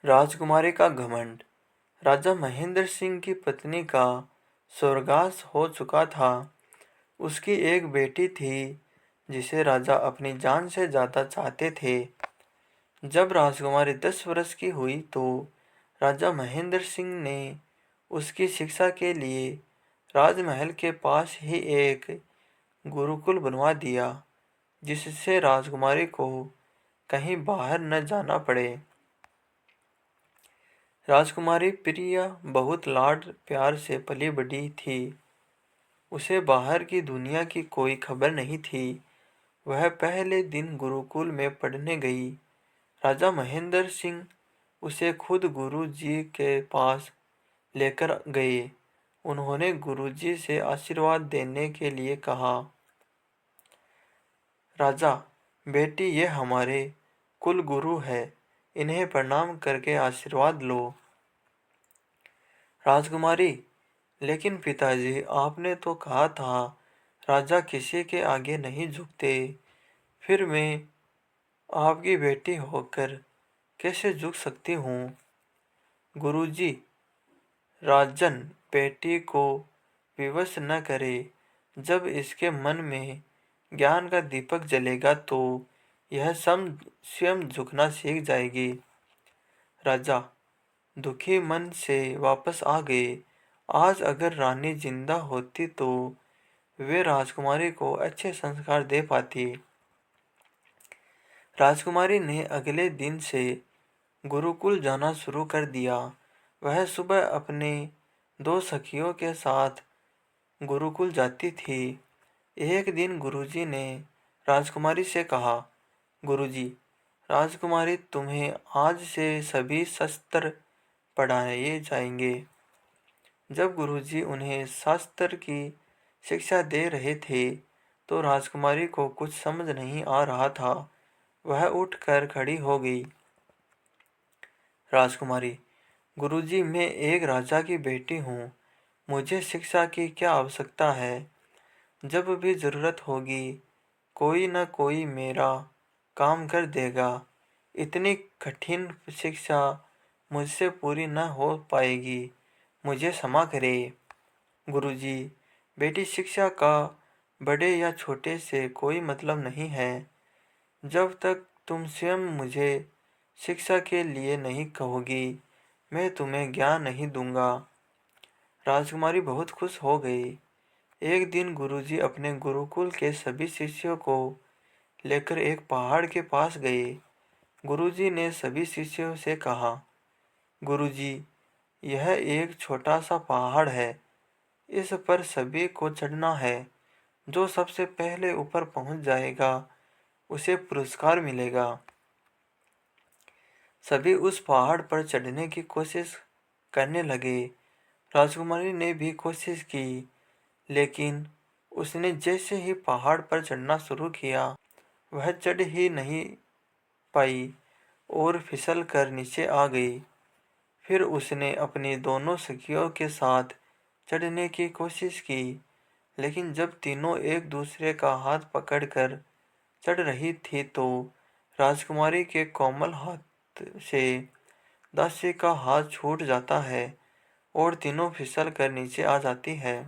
राजकुमारी का घमंड। राजा महेंद्र सिंह की पत्नी का स्वर्गवास हो चुका था। उसकी एक बेटी थी जिसे राजा अपनी जान से ज्यादा चाहते थे। जब राजकुमारी 10 वर्ष की हुई तो राजा महेंद्र सिंह ने उसकी शिक्षा के लिए राजमहल के पास ही एक गुरुकुल बनवा दिया, जिससे राजकुमारी को कहीं बाहर न जाना पड़े। राजकुमारी प्रिया बहुत लाड प्यार से पली बड़ी थी। उसे बाहर की दुनिया की कोई खबर नहीं थी। वह पहले दिन गुरुकुल में पढ़ने गई। राजा महेंद्र सिंह उसे खुद गुरु जी के पास लेकर गए। उन्होंने गुरुजी से आशीर्वाद देने के लिए कहा, राजा बेटी, ये हमारे कुल गुरु है, इन्हें प्रणाम करके आशीर्वाद लो। राजकुमारी, लेकिन पिताजी, आपने तो कहा था राजा किसी के आगे नहीं झुकते। फिर मैं आपकी बेटी होकर कैसे झुक सकती हूँ? गुरुजी, राजन बेटी को विवश न करे। जब इसके मन में ज्ञान का दीपक जलेगा तो यह स्वयं झुकना सीख जाएगी। राजा दुखी मन से वापस आ गए। आज अगर रानी जिंदा होती तो वे राजकुमारी को अच्छे संस्कार दे पाती। राजकुमारी ने अगले दिन से गुरुकुल जाना शुरू कर दिया। वह सुबह अपने दो सखियों के साथ गुरुकुल जाती थी। एक दिन गुरुजी ने राजकुमारी से कहा, गुरुजी, राजकुमारी, तुम्हें आज से सभी शस्त्र पढ़ाए जाएंगे। जब गुरुजी उन्हें शास्त्र की शिक्षा दे रहे थे तो राजकुमारी को कुछ समझ नहीं आ रहा था। वह उठकर खड़ी हो गई। राजकुमारी, गुरुजी, मैं एक राजा की बेटी हूँ। मुझे शिक्षा की क्या आवश्यकता है? जब भी जरूरत होगी कोई न कोई मेरा काम कर देगा। इतनी कठिन शिक्षा मुझसे पूरी न हो पाएगी। मुझे क्षमा करे। गुरुजी, बेटी, शिक्षा का बड़े या छोटे से कोई मतलब नहीं है। जब तक तुम स्वयं मुझे शिक्षा के लिए नहीं कहोगी, मैं तुम्हें ज्ञान नहीं दूंगा। राजकुमारी बहुत खुश हो गई। एक दिन गुरुजी अपने गुरुकुल के सभी शिष्यों को लेकर एक पहाड़ के पास गए। गुरुजी ने सभी शिष्यों से कहा, गुरुजी, यह एक छोटा सा पहाड़ है। इस पर सभी को चढ़ना है। जो सबसे पहले ऊपर पहुंच जाएगा उसे पुरस्कार मिलेगा। सभी उस पहाड़ पर चढ़ने की कोशिश करने लगे। राजकुमारी ने भी कोशिश की, लेकिन उसने जैसे ही पहाड़ पर चढ़ना शुरू किया वह चढ़ ही नहीं पाई और फिसल कर नीचे आ गई। फिर उसने अपनी दोनों सखियों के साथ चढ़ने की कोशिश की, लेकिन जब तीनों एक दूसरे का हाथ पकड़कर चढ़ रही थी तो राजकुमारी के कोमल हाथ से दासी का हाथ छूट जाता है और तीनों फिसल कर नीचे आ जाती है।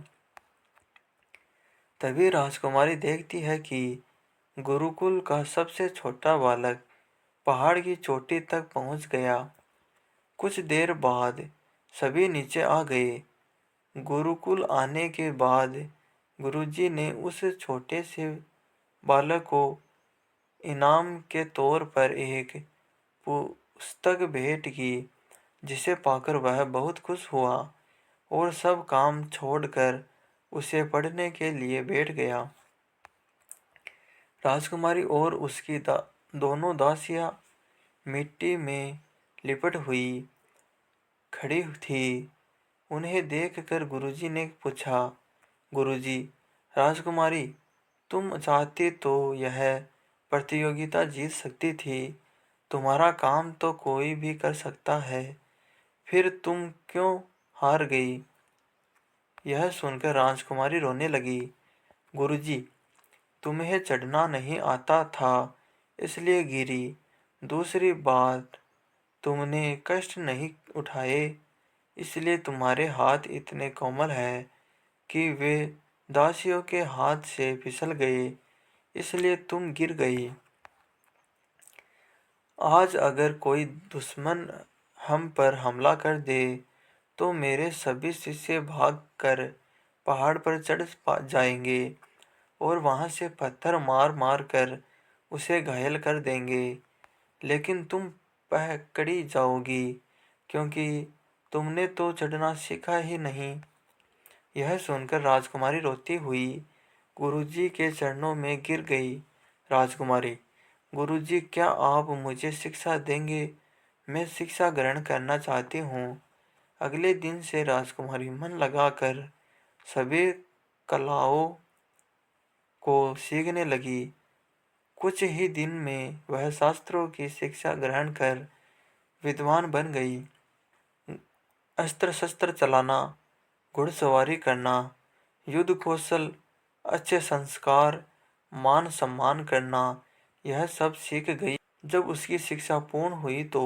तभी राजकुमारी देखती है कि गुरुकुल का सबसे छोटा बालक पहाड़ की चोटी तक पहुंच गया। कुछ देर बाद सभी नीचे आ गए। गुरुकुल आने के बाद गुरुजी ने उस छोटे से बालक को इनाम के तौर पर एक पुस्तक भेंट की, जिसे पाकर वह बहुत खुश हुआ और सब काम छोड़कर उसे पढ़ने के लिए बैठ गया। राजकुमारी और उसकी दोनों दासियां मिट्टी में लिपट हुई खड़ी थी। उन्हें देखकर गुरुजी ने पूछा, गुरुजी, राजकुमारी, तुम चाहती तो यह प्रतियोगिता जीत सकती थी। तुम्हारा काम तो कोई भी कर सकता है, फिर तुम क्यों हार गई? यह सुनकर राजकुमारी रोने लगी। गुरुजी, तुम्हें चढ़ना नहीं आता था इसलिए गिरी। दूसरी बात, तुमने कष्ट नहीं उठाए, इसलिए तुम्हारे हाथ इतने कोमल हैं कि वे दासियों के हाथ से फिसल गए, इसलिए तुम गिर गई। आज अगर कोई दुश्मन हम पर हमला कर दे तो मेरे सभी शिष्य भाग कर पहाड़ पर चढ़ जाएंगे और वहां से पत्थर मार मार कर उसे घायल कर देंगे, लेकिन तुम पकड़ी जाओगी क्योंकि तुमने तो चढ़ना सीखा ही नहीं। यह सुनकर राजकुमारी रोती हुई गुरुजी के चरणों में गिर गई। राजकुमारी, गुरुजी, क्या आप मुझे शिक्षा देंगे? मैं शिक्षा ग्रहण करना चाहती हूँ। अगले दिन से राजकुमारी मन लगाकर सभी कलाओं को सीखने लगी। कुछ ही दिन में वह शास्त्रों की शिक्षा ग्रहण कर विद्वान बन गई। अस्त्र शस्त्र चलाना, घुड़सवारी करना, युद्ध कौशल, अच्छे संस्कार, मान सम्मान करना, यह सब सीख गई। जब उसकी शिक्षा पूर्ण हुई तो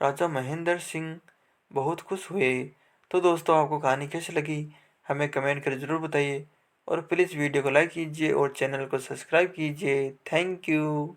राजा महेंद्र सिंह बहुत खुश हुए। तो दोस्तों, आपको कहानी कैसी लगी हमें कमेंट कर ज़रूर बताइए और प्लीज़ वीडियो को लाइक कीजिए और चैनल को सब्सक्राइब कीजिए। Thank you.